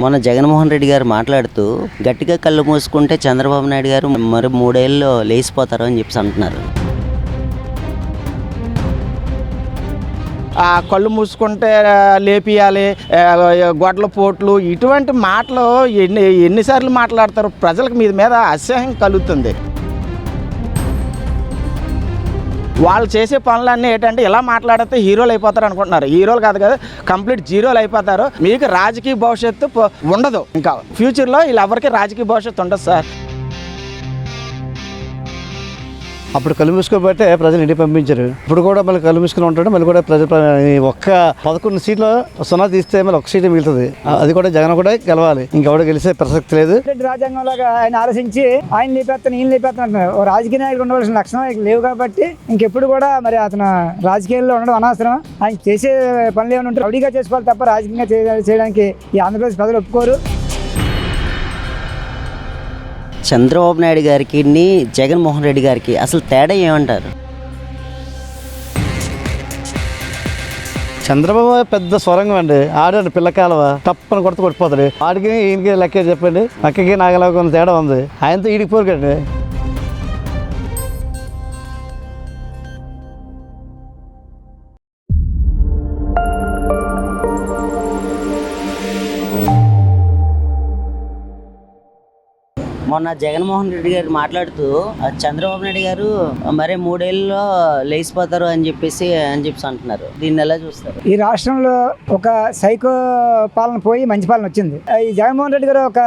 మొన్న జగన్మోహన్ రెడ్డి గారు మాట్లాడుతూ గట్టిగా కళ్ళు మూసుకుంటే చంద్రబాబు నాయుడు గారు మరి 3 ఏళ్ళలో లేచిపోతారు అని చెప్పి అంటున్నారు. కళ్ళు మూసుకుంటే లేపియాలి, గొడ్ల పోట్లు, ఇటువంటి మాటలు ఎన్నిసార్లు మాట్లాడతారు? ప్రజలకు మీద అసహ్యం కలుగుతుంది. వాళ్ళు చేసే పనులన్నీ ఏంటంటే ఇలా మాట్లాడితే హీరోలు అయిపోతారు అనుకుంటున్నారు. హీరోలు కాదు కదా, కంప్లీట్ జీరోలు అయిపోతారు. మీకు రాజకీయ భవిష్యత్తు ఉండదు. ఇంకా ఫ్యూచర్లో వీళ్ళెవరికి రాజకీయ భవిష్యత్తు ఉండదు సార్. అప్పుడు కళ్ళు మూసుకోబట్టే ప్రజలు ఇంటికి పంపించారు. ఇప్పుడు కూడా మళ్ళీ కళ్ళు మూసుకుని ఉంటాడు. మళ్ళీ కూడా ప్రజలు ఒక్క 11 సీట్లు 0 తీస్తే మళ్ళీ 1 సీటు మిగులుతుంది. అది కూడా జగన్ కూడా గెలవాలి, ఇంకెవడో గెలిచే ప్రసక్తి లేదు. రాజ్యాంగంలాగా ఆయన ఆలోచించి ఆయన లేపేస్తాను ఈయన లేపేస్తాను అంటున్నారు. ఓ రాజకీయ నాయకుడు ఉండవలసిన లక్షణం లేవు కాబట్టి ఇంకెప్పుడు కూడా మరి అతను రాజకీయాల్లో ఉండడం అనవసరం. ఆయన చేసే పనులు ఏమైనా ఉంటే రౌడీగా చేసుకోవాలి తప్ప రాజకీయంగా చేయడానికి ఈ ఆంధ్రప్రదేశ్ ప్రజలు ఒప్పుకోరు. చంద్రబాబు నాయుడు గారికి జగన్మోహన్ రెడ్డి గారికి అసలు తేడా ఏమంటారు? చంద్రబాబు పెద్ద స్వరంగం అండి. ఆడండి పిల్లకాలవ తప్పని కొట్టిపోతాడు. ఆడికి ఈయనకి లెక్క చెప్పండి, లెక్కకి నాగలా కొన్ని తేడా ఉంది. ఆయనతో ఈడికి పోరుకండి. మొన్న జగన్మోహన్ రెడ్డి గారు మాట్లాడుతూ చంద్రబాబు నాయుడు గారు మరి 3 ఏళ్ళలో లేచిపోతారు అని చెప్పి అంటున్నారు. దీన్ని ఎలా చూస్తారు? ఈ రాష్ట్రంలో ఒక సైకో పాలన పోయి మంచి పాలన వచ్చింది. ఈ జగన్మోహన్ రెడ్డి గారు ఒక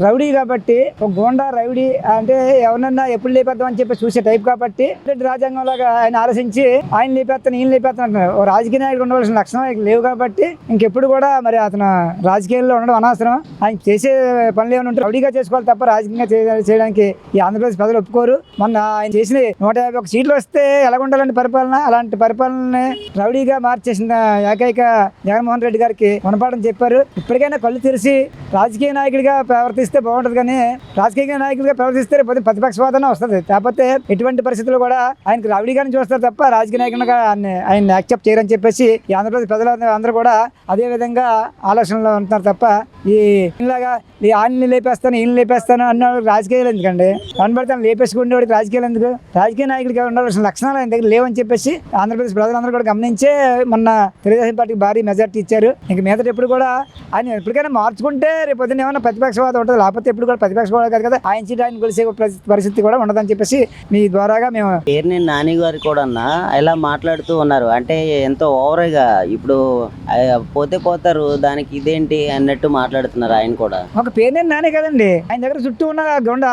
రౌడీ కాబట్టి, ఒక గోండా రౌడీ అంటే ఎవరన్నా ఎప్పుడు లేపేద్దాం అని చెప్పి చూసే టైప్ కాబట్టి రాజ్యాంగం లాగా ఆయన ఆలోచించి ఆయన లేపేస్తాను ఈయన లేపేస్తాను అంటున్నారు. ఓ రాజకీయ నాయకుడు ఉండవలసిన లక్షణం లేవు కాబట్టి ఇంకెప్పుడు కూడా మరి అతను రాజకీయాల్లో ఉండడం అనవసరం. ఆయన చేసే పనులు ఏమైనా ఉంటే రౌడీగా చేసుకోవాలి తప్ప రాజకీయంగా చేయడానికి ఈ ఆంధ్రప్రదేశ్ ప్రజలు ఒప్పుకోరు. మొన్న ఆయన చేసిన 151 సీట్లు వస్తే ఎలా ఉండాలంటే పరిపాలన, అలాంటి పరిపాలన రౌడీగా మార్చేసిన ఏకైక జగన్మోహన్ రెడ్డి గారికి గుణపాఠం చెప్పారు. ఇప్పటికైనా కళ్ళు తెరిచి రాజకీయ నాయకుడిగా ప్రవర్తిస్తే బాగుంటుంది, కానీ రాజకీయ నాయకుడిగా ప్రవర్తిస్తే ప్రతిపక్షవాదన వస్తుంది. కాకపోతే ఎటువంటి పరిస్థితుల్లో కూడా ఆయనకి రౌడీగానే చూస్తారు తప్ప రాజకీయ నాయకుడిగా ఆయన యాక్సెప్ట్ చేయరని చెప్పేసి ఈ ఆంధ్రప్రదేశ్ ప్రజలు అందరూ కూడా అదే విధంగా ఆలోచనలో ఉంటున్నారు తప్ప ఇలాగా ఈ ఆయన్ని లేపేస్తాను ఈయన లేపేస్తాను అన్న రాజకీయాలు ఎందుకండి? కనబడితే లేపేసుకునేవాడికి రాజకీయాలు ఎందుకు? రాజకీయ నాయకుడికి ఉండాల్సిన లక్షణాలు ఆయన దగ్గర లేవని చెప్పేసి ఆంధ్రప్రదేశ్ ప్రజలందరూ కూడా గమనించే మొన్న తెలుగుదేశం పార్టీకి భారీ మెజార్టీ ఇచ్చారు. ఇంక మీదట ఎప్పుడు కూడా ఆయన ఎప్పటికైనా మార్చుకుంటే రేపు పొద్దున్న ఏమైనా ప్రతిపక్షవాదం ఉంటుంది, లేకపోతే ఎప్పుడు కూడా ప్రతిపక్షవాదం కాదు కదా, ఆయన సీట్ ఆయన కొలిసే పరిస్థితి కూడా ఉండదని చెప్పేసి మీ ద్వారాగా మేము పేర్నేని నాని గారు కూడా ఇలా మాట్లాడుతూ ఉన్నారు. అంటే ఎంతో ఓవర్గా ఇప్పుడు పోతారు దానికి ఇదేంటి అన్నట్టు మాట్లాడుతున్నారు. ఆయన కూడా ఒక పేర్నేని నానే కదండి, ఆయన దగ్గర చుట్టూ ఉన్న గొండ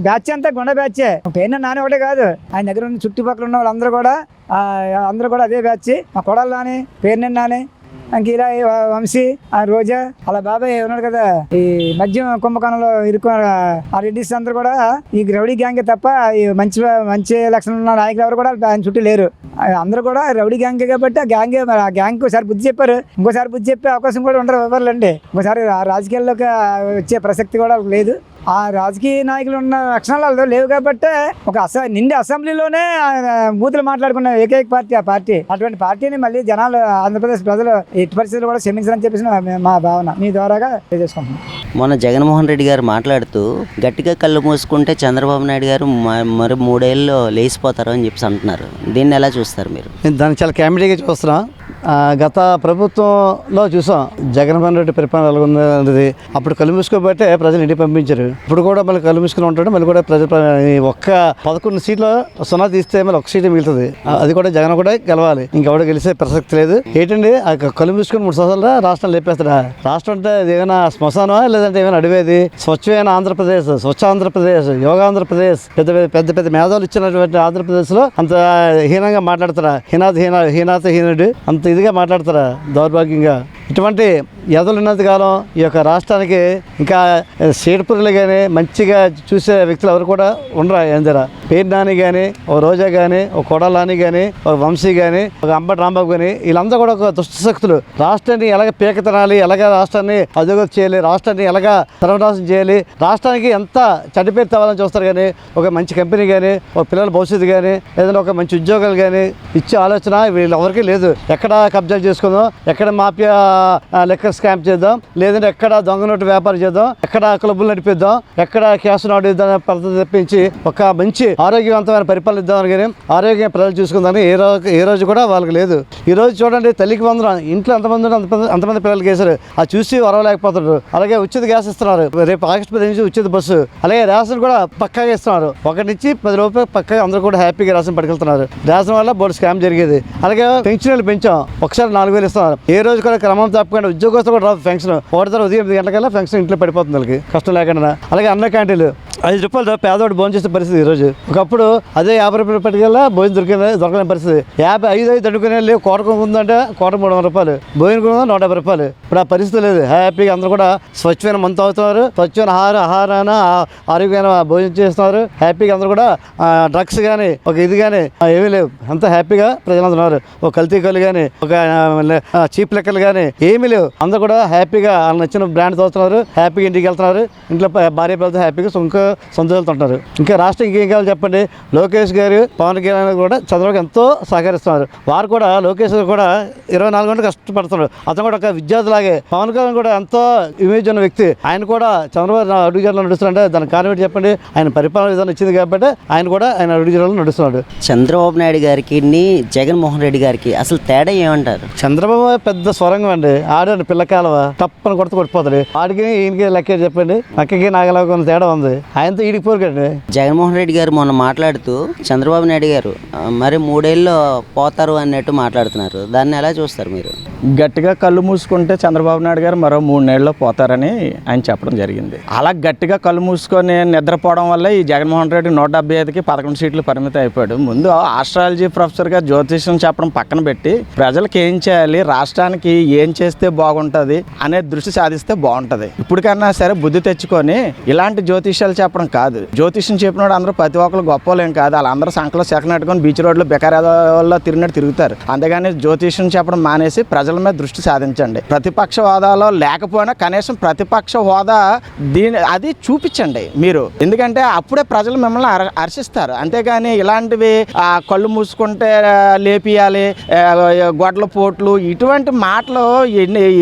బ్యాచ్ అంతా గొండ బ్యాచే. పేర్నేని నాని ఒకటే కాదు, ఆయన దగ్గర ఉన్న చుట్టుపక్కల ఉన్న వాళ్ళందరూ కూడా అదే బ్యాచ్. మా కొడాలి నాని, పేర్నేని నాని, ఇంక ఇలా వంశీ, ఆ రోజా, అలా బాబాయ్ ఉన్నాడు కదా ఈ మద్యం కుంభకోణంలో ఇరుక్కున్నారు. ఆ రెడ్డిస్ అందరూ కూడా ఈ రౌడీ గ్యాంగే తప్ప ఈ మంచి లక్షణం ఉన్న నాయకులు ఎవరు కూడా ఆయన చుట్టూ లేరు. అందరూ కూడా రౌడీ గ్యాంగే కాబట్టి ఆ గ్యాంగ్ ఒకసారి బుద్ధి చెప్పారు, ఇంకోసారి బుద్ధి చెప్పే అవకాశం కూడా ఉండరు ఎవరులండి. ఇంకోసారి రాజకీయాల్లోకి వచ్చే ప్రసక్తి కూడా లేదు. ఆ రాజకీయ నాయకులు ఉన్న లక్షణాలు లేవు కాబట్టి ఒక నిండి అసెంబ్లీలోనే బూతులు మాట్లాడుకున్న ఏకైక పార్టీ ఆ పార్టీ. అటువంటి పార్టీని మళ్ళీ జనాలు ఆంధ్రప్రదేశ్ ప్రజలు ఎట్టి పరిస్థితులు కూడా క్షమించాలని చెప్పేసి మా భావన మీ ద్వారాగా తెలియజేసుకుంటున్నాం. మొన్న జగన్మోహన్ రెడ్డి గారు మాట్లాడుతూ గట్టిగా కళ్ళు మూసుకుంటే చంద్రబాబు నాయుడు గారు మరి 3 ఏళ్ళలో లేచిపోతారు అని చెప్పి అంటున్నారు. దీన్ని ఎలా చూస్తారు మీరు? దాన్ని చాలా కామెడీగా చూస్తున్నాం. గత ప్రభుత్వంలో చూసాం జగన్మోహన్ రెడ్డి పరిపాలన ఎలాగుంది. అప్పుడు కళ్ళు మూసుకోబట్టే ప్రజలు ఇంటికి పంపించారు. ఇప్పుడు కూడా మళ్ళీ కళ్ళు మూసుకుని ఉంటాడు. మళ్ళీ కూడా ప్రజలు ఒక్క 11 సీట్లు 0 తీస్తే మళ్ళీ 1 సీటు మిగులుతుంది. అది కూడా జగన్ కూడా గెలవాలి, ఇంకెవడో గెలిచే ప్రసక్తి లేదు. ఏంటండి కళ్ళు మూసుకుని 3 సంవత్సరాలు రాష్ట్రం లేపేస్తాడా? రాష్ట్రం అంటే ఏమైనా శ్మశానమా లేదంటే ఏమైనా అడివేది? స్వచ్ఛమైన ఆంధ్రప్రదేశ్, స్వచ్ఛ ఆంధ్రప్రదేశ్, యోగా ఆంధ్రప్రదేశ్, పెద్ద మేధావులు ఇచ్చినటువంటి ఆంధ్రప్రదేశ్లో అంత హీనంగా మాట్లాడతారా? హీనుడు అంత ఇదిగా మాట్లాడతారా? దౌర్భాగ్యంగా ఇటువంటి ఎదలు ఉన్నంతకాలం ఈ యొక్క రాష్ట్రానికి ఇంకా సీడపురులు కానీ మంచిగా చూసే వ్యక్తులు ఎవరు కూడా ఉండరా? ఏందరా పేరు నాని కానీ, ఓ రోజా కానీ, ఓ కొడాలి నాని కానీ, ఒక వంశీ కానీ, ఒక అంబటి రాంబాబు కానీ, వీళ్ళందరూ కూడా ఒక దుష్టశక్తులు. రాష్ట్రాన్ని ఎలాగ పీక తినాలి, ఎలాగ రాష్ట్రాన్ని అధోగతి చేయాలి, రాష్ట్రాన్ని ఎలాగ సర్వనాశనం చేయాలి, రాష్ట్రానికి ఎంత చెడ్డ పేరు తేవాలని చూస్తారు. కానీ ఒక మంచి కంపెనీ కానీ, ఒక పిల్లల భవిష్యత్తు కానీ, ఏదైనా ఒక మంచి ఉద్యోగాలు కానీ ఇచ్చే ఆలోచన వీళ్ళెవరికీ లేదు. ఎక్కడ కబ్జాలు చేసుకుందాం, ఎక్కడ మాఫియా లెక్కర్ స్కామ్ చేద్దాం, లేదంటే ఎక్కడ దొంగ నోటు వ్యాపారం చేద్దాం, ఎక్కడ క్లబ్బులు నడిపిద్దాం, ఎక్కడ క్యాష్ నడిద్దాం పద్ధతి తెప్పించి ఒక మంచి ఆరోగ్యవంతమైన పరిపాలన ఇద్దామని కానీ ఆరోగ్యం ప్రజలు చూసుకుందామని ఏ రోజు కూడా వాళ్ళకి లేదు. ఈ రోజు చూడండి, తల్లికి వందనం, ఇంట్లో ఎంతమంది అంతమంది పిల్లలకి వేశారు, అది చూసి వరవలేకపోతున్నారు. అలాగే ఉచిత గ్యాస్ ఇస్తున్నారు, రేపు ఆగస్టు 15 నుంచి ఉచిత బస్సు, అలాగే రేషన్ కూడా పక్కాగా ఇస్తున్నారు. 1 నుంచి 10 రూపాయలు పక్కగా అందరూ కూడా హ్యాపీగా రేషన్ పట్టుకెళ్తున్నారు. రేషన్ వల్ల బోర్డు స్కామ్ జరిగేది. అలాగే పెన్షన్లు పెంచాం, ఒకసారి 4,000 ఇస్తున్నారు. ఏ రోజు కూడా క్రమం తప్పకుండా ఉద్యోగస్తులు కూడా పెన్షన్ ఒకటిసారి ఉదయం 8 గంటలకల్లా పెన్షన్ ఇంట్లో పడిపోతుంది వాళ్ళకి కష్టం లేకుండా. అలాగే అన్న క్యాంటీన్లు 5 రూపాయలు పేదవాడు భోజనం చేసే పరిస్థితి ఈరోజు. ఒకప్పుడు అదే 50 రూపాయలు పట్టుకెళ్ళా భోజనం దొరకలేని పరిస్థితి. 55 దండుకునే లేవు, కోటకుందంటే 300 రూపాయలు, భోజనం కూడా 150 రూపాయలు. ఇప్పుడు ఆ పరిస్థితి లేదు. హ్యాపీగా అందరూ కూడా స్వచ్ఛమైన మంతు అవుతున్నారు, స్వచ్ఛమైన ఆహారాన ఆరోగ్యమైన భోజనం చేస్తున్నారు. హ్యాపీగా అందరూ కూడా డ్రగ్స్ కానీ ఒక ఇది కానీ ఏమీ లేవు, అంతా హ్యాపీగా ప్రజలందరూ ఉన్నారు. ఒక కల్తీ కళ్ళు కానీ ఒక చీప్ లెక్కలు కానీ ఏమీ లేవు. అందరూ కూడా హ్యాపీగా వాళ్ళ నచ్చిన బ్రాండ్ తోస్తున్నారు, హ్యాపీగా ఇంటికి వెళ్తున్నారు. ఇంట్లో భార్య పిల్లలతో హ్యాపీగా సంతోషాలుతుంటారు. ఇంకా రాష్ట్రం ఇంకేం కావాలి చెప్పండి. లోకేష్ గారు, పవన్ కళ్యాణ్ కూడా చంద్రబాబు ఎంతో సహకరిస్తున్నారు. వారు కూడా లోకేష్ గారు కూడా 24 గంటలు కష్టపడుతున్నారు. అతను కూడా ఒక విద్యార్థిలాగే. పవన్ కళ్యాణ్ కూడా ఎంతో ఇమేజ్ ఉన్న వ్యక్తి. ఆయన కూడా చంద్రబాబు అడుగుజాడలో నడుస్తున్నారంటే దాని కారణం చెప్పండి, ఆయన పరిపాలన విధానం ఇచ్చింది కాబట్టి ఆయన కూడా ఆయన అడుగుజాడలో నడుస్తున్నాడు. చంద్రబాబు నాయుడు గారికి జగన్మోహన్ రెడ్డి గారికి అసలు తేడా ఏమంటారు? చంద్రబాబు పెద్ద స్వరంగం అండి, ఆడాడు పిల్లకాలవ టప్పని కొట్టిపోతాడు. ఆడికి ఈయనకి లెక్క చెప్పండి, అక్కకి నాగలా కొన్ని తేడా ఉంది. ఆయనతో ఈడికి పోరుకండి. జగన్మోహన్ రెడ్డి గారు మొన్న మాట్లాడుతూ చంద్రబాబు నాయుడు గారు మరి 3 ఏళ్ళు పోతారు అన్నట్టు మాట్లాడుతున్నారు. దాన్ని ఎలా చూస్తారు మీరు? గట్టిగా కళ్ళు మూసుకుంటే చంద్రబాబు నాయుడు గారు మరో 3 నెలల్లో పోతారని ఆయన చెప్పడం జరిగింది. అలా గట్టిగా కళ్ళు మూసుకొని నిద్రపోవడం వల్ల ఈ జగన్మోహన్ రెడ్డి 175కి 11 సీట్లు పరిమితం అయిపోయాడు. ముందు ఆస్ట్రాలజీ ప్రొఫెసర్గా జ్యోతిష్యం చెప్పడం పక్కన పెట్టి ప్రజలకు ఏం చేయాలి, రాష్ట్రానికి ఏం చేస్తే బాగుంటుంది అనే దృష్టి సాధిస్తే బాగుంటుంది. ఇప్పటికన్నా సరే బుద్ధి తెచ్చుకొని ఇలాంటి జ్యోతిష్యాలు చెప్పడం కాదు. జ్యోతిష్యం చెప్పినప్పుడు అందరూ ప్రతి ఒక్కరు గొప్పలేం కాదు. వాళ్ళందరూ సంకలో సెకనట్టుకొని బీచ్ రోడ్లో బెకారాల్లో తిరిగినట్టు తిరుగుతారు. అంతేగాని జ్యోతిష్యం చెప్పడం మానేసి ప్రజల మీద దృష్టి సాధించండి. ప్రతిపక్ష హోదాలో లేకపోయినా కనీసం ప్రతిపక్ష హోదా అది చూపించండి మీరు. ఎందుకంటే అప్పుడే ప్రజలు మిమ్మల్ని హర్షిస్తారు. అంతేగాని ఇలాంటివి కళ్ళు మూసుకుంటే లేపియాలి, గొడ్ల పోట్లు, ఇటువంటి మాటలు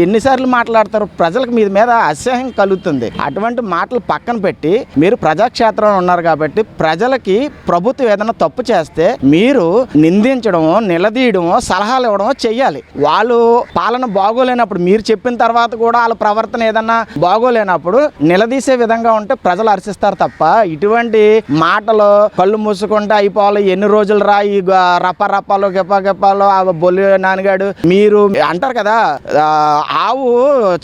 ఎన్నిసార్లు మాట్లాడతారు? ప్రజలకు మీ మీద అసహ్యం కలుగుతుంది. అటువంటి మాటలు పక్కన పెట్టి మీరు ప్రజాక్షేత్రంలో ఉన్నారు కాబట్టి ప్రజలకి ప్రభుత్వం ఏదైనా తప్పు చేస్తే మీరు నిందించడమో నిలదీయడమో సలహాలు ఇవ్వడమో చెయ్యాలి. వాళ్ళు పాలన బాగోలేనప్పుడు మీరు చెప్పిన తర్వాత కూడా వాళ్ళ ప్రవర్తన ఏదన్నా బాగోలేనప్పుడు నిలదీసే విధంగా ఉంటే ప్రజలు హర్షిస్తారు తప్ప ఇటువంటి మాటలు కళ్ళు మూసుకుంటే అయిపోవాలి, ఎన్ని రోజులు రా ఈ రప్పలు గెప్పాలు బొల్లి నాన్నగాడు మీరు అంటారు కదా, ఆవు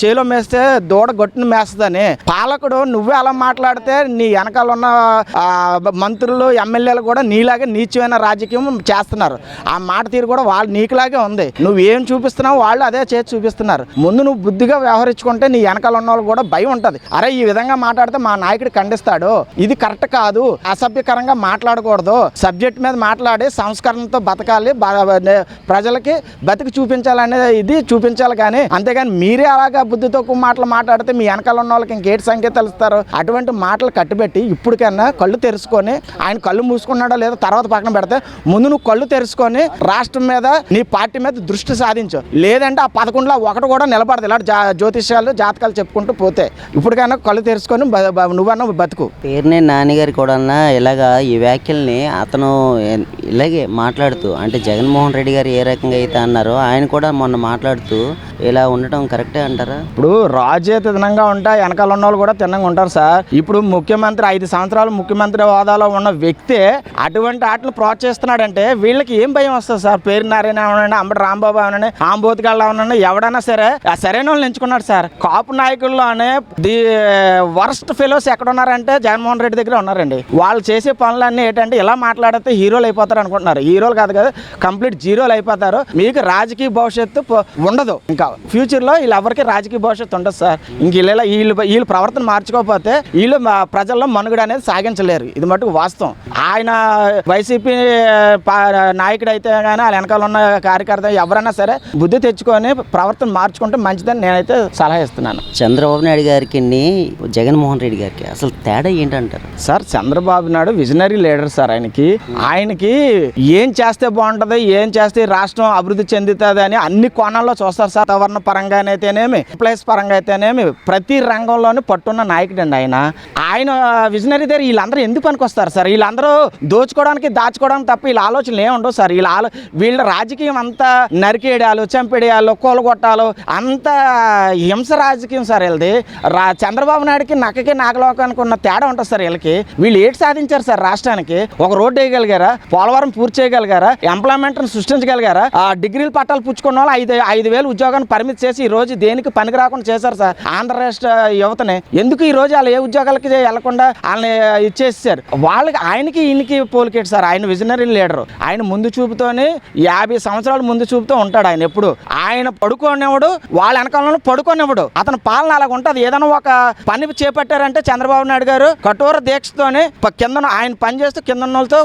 చేలో మేస్తే దూడ గొట్టును మేస్తుందని. పాలకుడు నువ్వే అలా మాట్లాడితే నీ వెనకాల ఉన్న మంత్రులు ఎమ్మెల్యేలు కూడా నీలాగే నీచమైన రాజకీయం చేస్తున్నారు. ఆ మాట తీరు కూడా వాళ్ళు నీకులాగే ఉంది. నువ్వేం చూపిస్తున్నావు వాళ్ళు అదే చేసి చూపిస్తున్నారు. ముందు నువ్వు బుద్ధిగా వ్యవహరించుకుంటే నీ వెనకాల ఉన్న వాళ్ళు కూడా భయం ఉంటుంది. అరే ఈ విధంగా మాట్లాడితే మా నాయకుడు ఖండిస్తాడు, ఇది కరెక్ట్ కాదు, అసభ్యకరంగా మాట్లాడకూడదు, సబ్జెక్ట్ మీద మాట్లాడి సంస్కరణతో బతకాలి, ప్రజలకి బతికి చూపించాలనేది ఇది చూపించాలి. కానీ అంతేగాని మీరే అలాగా బుద్ధి తక్కువ మాటలు మాట్లాడితే మీ వెనకాల ఉన్న వాళ్ళకి ఇంకేటి సంకేతాలు ఇస్తారు? అటువంటి మాటలు కట్టుబెట్టి ఇప్పటికైనా కళ్ళు తెరుచుకొని, ఆయన కళ్ళు మూసుకున్నాడో లేదో తర్వాత పక్కన పెడితే ముందు నువ్వు కళ్ళు తెరుచుకొని రాష్ట్రం మీద నీ పార్టీ మీద దృష్టి సాధించు. లేదంటే ఆ 11లో ఒకటి కూడా నిలబడదు. ఇలా జ్యోతిష్యాలు జాతకాలు చెప్పుకుంటూ పోతే ఇప్పటికైనా కళ్ళు తెరుచుకొని నువ్వన్నా బతుకు. పేరునే నాన్నగారు కూడా ఇలాగా ఈ వ్యాఖ్యల్ని అతను ఇలాగే మాట్లాడుతూ, అంటే జగన్మోహన్ రెడ్డి గారు ఏ రకంగా అయితే అన్నారో ఆయన కూడా మొన్న మాట్లాడుతూ ఇలా ఉండటం కరెక్టే అంటారా? ఇప్పుడు రాజే తిన్నంగా ఉంటా, వెనకాల ఉన్న వాళ్ళు కూడా తిన్నంగా ఉంటారు సార్. ఇప్పుడు ముఖ్యమంత్రి 5 సంవత్సరాలు ముఖ్యమంత్రి హోదాలో ఉన్న వ్యక్తే అటువంటి ఆటలు ప్రోత్సహిస్తున్నాడంటే వీళ్ళకి ఏం భయం వస్తుంది సార్? పేరు నారాయణ అవనండి, అంబటి రాంబాబు అవనండి, ఆంబోతికాళ్ళు అవనండి, ఎవడైనా సరే సరైన వాళ్ళు ఎంచుకున్నాడు సార్. కాపు నాయకుల్లోనే ది వర్స్ట్ ఫెలోస్ ఎక్కడ ఉన్నారంటే జగన్మోహన్ రెడ్డి దగ్గర ఉన్నారండి. వాళ్ళు చేసే పనులన్నీ ఏంటంటే ఇలా మాట్లాడితే హీరోలు అయిపోతారు అనుకుంటున్నారు. హీరోలు కాదు కదా, కంప్లీట్ జీరోలు అయిపోతారు. మీకు రాజకీయ భవిష్యత్తు ఉండదు. ఇంకా ఫ్యూచర్లో వీళ్ళు ఎవరికి రాజకీయ భవిష్యత్తు ఉండదు సార్. ఇంక వీళ్ళు ప్రవర్తన మార్చుకోకపోతే వీళ్ళు ప్రజల్లో మనుగడ అనేది సాగించలేరు. ఇది మటుకు వాస్తవం. ఆయన వైసీపీ నాయకుడు అయితే కానీ వాళ్ళ వెనకాల ఉన్న కార్యకర్త ఎవరైనా సరే బుద్ధి తెచ్చుకొని ప్రవర్తన మార్చుకుంటే మంచిదని నేనైతే సలహా ఇస్తున్నాను. చంద్రబాబు నాయుడు గారికి జగన్మోహన్ రెడ్డి గారికి అసలు తేడా ఏంటంటారు? Sir, Chandrababu Naidu visionary leader sir. ఆయనకి ఏం చేస్తే బాగుంటుంది, ఏం చేస్తే రాష్ట్రం అభివృద్ధి చెందుతుంది అని అన్ని కోణాల్లో చూస్తారు సార్. వాతావరణ పరంగా అయితేనేమి, ఎంప్లాయీస్ పరంగా అయితేనేమి, ప్రతి రంగంలోనూ పట్టున్న నాయకుడు అండి ఆయన విజనరీ దగ్గర వీళ్ళందరూ ఎందుకు పనికొస్తారు సార్? వీళ్ళందరూ దోచుకోవడానికి దాచుకోవడానికి తప్ప వీళ్ళ ఆలోచనలు ఏమి ఉండవు సార్. వీళ్ళ రాజకీయం అంతా నరికేయడాలు, చంపేయాలు, కూలగొట్టాలు, అంత హింస రాజకీయం సార్ వీళ్ళది. చంద్రబాబు నాయుడుకి నక్కకి నాగలోకానికి ఉన్న తేడా ఉంటుంది సార్. వీళ్ళు ఏటి సాధించారు సార్ రాష్ట్రానికి? ఒక రోడ్డు వేయగలిగారా? పోలవరం పూర్తి చేయగలిగారా? ఎంప్లాయ్మెంట్ సృష్టించగలిగారా? డిగ్రీలు పట్టాలు పుచ్చుకున్న వాళ్ళు 5,000 ఉద్యోగాన్ని పరిమితి చేసి ఈ రోజు దేనికి పనికి రాకుండా చేశారు సార్ ఆంధ్ర రాష్ట్ర యువతని. ఎందుకు ఈ రోజు వాళ్ళు ఏ ఉద్యోగాలకి వెళ్లకుండా వాళ్ళని ఇచ్చేసారు? వాళ్ళకి ఆయనకి ఈయనకి పోలికేట్ సార్. ఆయన విజనరీ లీడర్. ఆయన ముందు చూపుతోనే 50 సంవత్సరాలు ముందు చూపుతూ ఉంటాడు. ఆయన ఎప్పుడు ఆయన పడుకోనివ్వడు, వాళ్ళ వెనకాలలో పడుకోనివ్వడు. అతని పాలన అలాగ ఉంటుంది. ఏదైనా ఒక పని చేపట్టారంటే చంద్రబాబు నాయుడు గారు కఠోర దీక్షతోనే కింద ఆయన పని చేస్తూ కింద వాళ్ళతో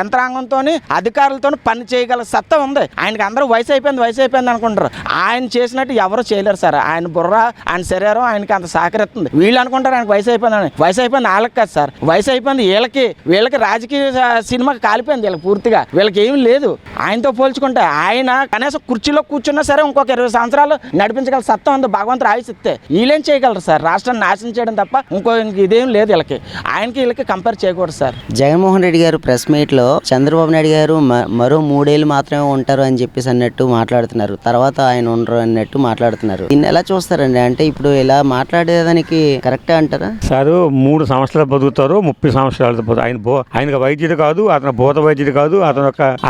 యంత్రాంగంతో అధికారులతో పని చేయగల సత్తా ఉంది ఆయనకి. అందరూ వయసు అయిపోయింది అనుకుంటారు. ఆయన చేసినట్టు ఎవరు చేయలేరు సార్. ఆయన బుర్ర, ఆయన శరీరం ఆయనకి అంత సహకరిస్తుంది. వీళ్ళు అనుకుంటారు ఆయనకు వయసు అయిపోయిందని. వయసు అయిపోయింది వాళ్ళకి కాదు సార్, వయసు అయిపోయింది వీళ్ళకి రాజకీయ సినిమాకి కాలిపోయింది. వీళ్ళకి పూర్తిగా వీళ్ళకి ఏమి లేదు. ఆయనతో పోల్చుకుంటే ఆయన కనీసం కుర్చీలో కూర్చున్నా సరే ఇంకొక 20 సంవత్సరాలు నడిపించగల సత్తా ఉంది భగవంతుడు ఆయుష్ ఇస్తే. వీళ్ళేం చేయగలరు సార్? రాష్ట్రాన్ని నాశనం చేయడం తప్ప ఇదేం లేదు వీళ్ళకి. వీళ్ళకి కంపేర్ చేయకూడదు సార్. జగన్మోహన్ రెడ్డి గారు ప్రెస్ మీట్లో చంద్రబాబు నాయుడు గారు మరో 3 ఏళ్ళు మాత్రమే ఉంటారు అని చెప్పేసి అన్నట్టు మాట్లాడుతున్నారు. తర్వాత ఆయన ఉండరు అన్నట్టు మాట్లాడుతున్నారు. దీన్ని ఎలా చూస్తారండి? అంటే ఇప్పుడు ఇలా మాట్లాడేదానికి కరెక్టే అంటారా? సారు 3 సంవత్సరాలు బతుకుతారు, 30 సంవత్సరాలు ఆయనకు వైద్యుడు కాదు, అతను భూత వైద్యుడు కాదు,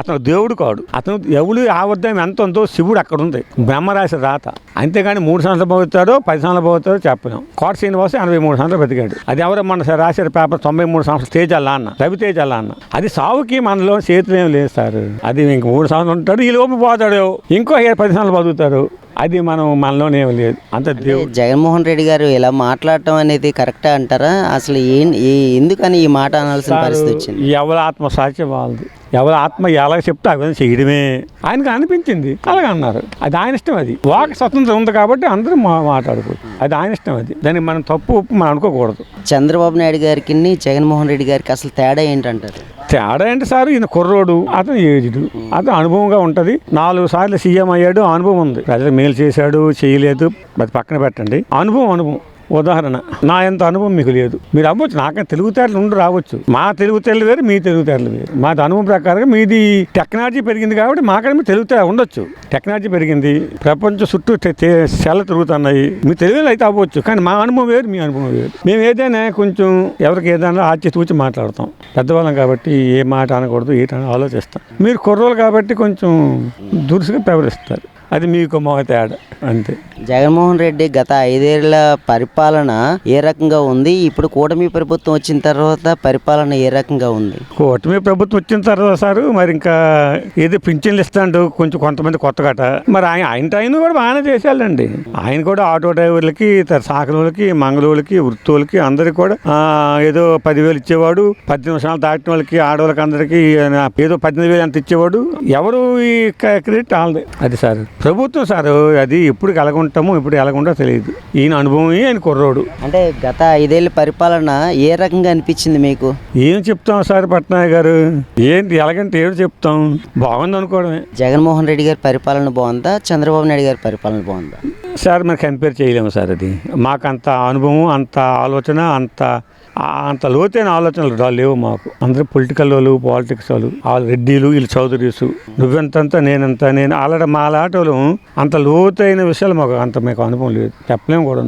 అతను దేవుడు కాదు. అతను ఎవడు ఆవద్దాం ఎంత ఉందో శివుడు అక్కడ ఉంది, బ్రహ్మరాశి రాత. అంతేగాని 3 సంవత్సరాలు బతుకుతారో 10 సంవత్సరాలు బతుకుతారో చెప్పలేం. కోట శ్రీనివాస్ 83 సంవత్సరాలు బతికాడు. అది ఎవరో మన రాశారు పేపర్ 93 సంవత్సరాలు తేజాల అన్న, రవితేజ అన్న. అది సావుకి మనలో చేతులు ఏం లేదు సార్. అది ఇంక 3 సంవత్సరాలు ఉంటాడు, ఈ లోపు పోతాడు, ఇంకో 10 సంవత్సరాలు బతుకుతారు. అది మనలోనే లేదు. అంత జగన్మోహన్ రెడ్డి గారు ఇలా మాట్లాడటం అనేది కరెక్టే అంటారా? అసలు ఎందుకని ఈ మాట అనాల్సిన పరిస్థితి వచ్చింది? ఎవరి ఆత్మసాక్ష్యం వాళ్ళది. ఎవరి ఆత్మ ఎలా చెప్తే అవి చేయడమే ఆయనకు అనిపించింది, అలాగ అన్నారు. అది ఆయన ఇష్టం. అది వాక్ స్వతంత్రం ఉంది కాబట్టి అందరూ మాట్లాడుకోవచ్చు. అది ఆయన ఇష్టం. అది దానికి మనం తప్పు మనం అనుకోకూడదు. చంద్రబాబు నాయుడు గారికి జగన్మోహన్ రెడ్డి గారికి అసలు తేడా ఏంటంటారు? తేడా ఏంటి సార్? ఈయన కుర్రోడు, అతను ఏజ్డ్, అతను అనుభవంగా ఉంటుంది. 4 సార్లు సీఎం అయ్యాడు, అనుభవం ఉంది. ప్రజలు మేలు చేశాడు, చేయలేదు, అది పక్కన పెట్టండి. అనుభవం ఉదాహరణ, నా ఎంత అనుభవం మీకు లేదు. మీరు అవ్వచ్చు, నాకన్నా తెలుగుతేటలు ఉండి రావచ్చు. మా తెలుగుతేటలు వేరు, మీ తెలుగుతేటలు వేరు. మాది అనుభవం ప్రకారంగా మీది టెక్నాలజీ పెరిగింది కాబట్టి మాకన్నా మీ తెలుగుతేట ఉండొచ్చు. టెక్నాలజీ పెరిగింది, ప్రపంచం చుట్టూ సెల్ల తిరుగుతున్నాయి. మీ తెలుగులో అయితే అవ్వచ్చు, కానీ మా అనుభవం వేరు, మీ అనుభవం వేరు. మేము ఏదైనా కొంచెం ఎవరికి ఏదైనా ఆచి తూచి మాట్లాడతాం. పెద్దవాళ్ళం కాబట్టి ఏ మాట అనకూడదు, ఏంటని ఆలోచిస్తాం. మీరు కుర్రోళ్ళు కాబట్టి కొంచెం దురుసుగా ప్రవర్తిస్తారు. అది మీకు మొగ తేడా అంతే. జగన్మోహన్ రెడ్డి గత 5 ఏళ్ల పరిపాలన ఏ రకంగా ఉంది? ఇప్పుడు కూటమి ప్రభుత్వం వచ్చిన తర్వాత పరిపాలన ఏ రకంగా ఉంది? కూటమి ప్రభుత్వం వచ్చిన తర్వాత సార్ మరి ఇంకా ఏదో పింఛన్లు ఇస్తాడు కొంతమంది కొత్తగట. మరి ఆయన కూడా బాగానే చేసేయాలండి. ఆయన కూడా ఆటో డ్రైవర్లకి, సాకలకి, మంగళూరులకి, వృత్తులకి అందరికి కూడా ఏదో 10,000 ఇచ్చేవాడు. 18 నిమిషాలు దాటిన వాళ్ళకి, ఆడవాళ్ళకి అందరికి ఏదో 18,000 ఎంత ఇచ్చేవాడు. ఎవరు ఈ క్రెడిట్ వాళ్ళది. అది సార్ ప్రభుత్వం సార్. అది ఎప్పుడు ఎలాగుంటామో ఇప్పుడు ఎలాగుంటో తెలియదు. ఈయన అనుభవం, ఆయన కుర్రోడు. అంటే గత 5 ఏళ్ల పరిపాలన ఏ రకంగా అనిపించింది మీకు? ఏం చెప్తాం సార్ పట్నాయక్ గారు? ఏంటి ఎలాగంటే ఏడు చెప్తాం, బాగుంది అనుకోవడమే. జగన్మోహన్ రెడ్డి గారి పరిపాలన బాగుందా, చంద్రబాబు నాయుడు గారి పరిపాలన బాగుందా? సార్ మరి కంపేర్ చేయలేము సార్. అది మాకు అంత అనుభవం, అంత ఆలోచన, అంత లోతైన ఆలోచనలు లేవు మాకు. అందరూ పొలిటికల్ వాళ్ళు, పాలిటిక్స్ వాళ్ళు, వాళ్ళు రెడ్డిలు, వీళ్ళు చౌదరీసు. నువ్వెంతంత నేను ఆల్రెడీ మా లాటోలు అంత లోతైన విషయాలు మాకు అనుభవం లేదు, చెప్పలేము కూడా.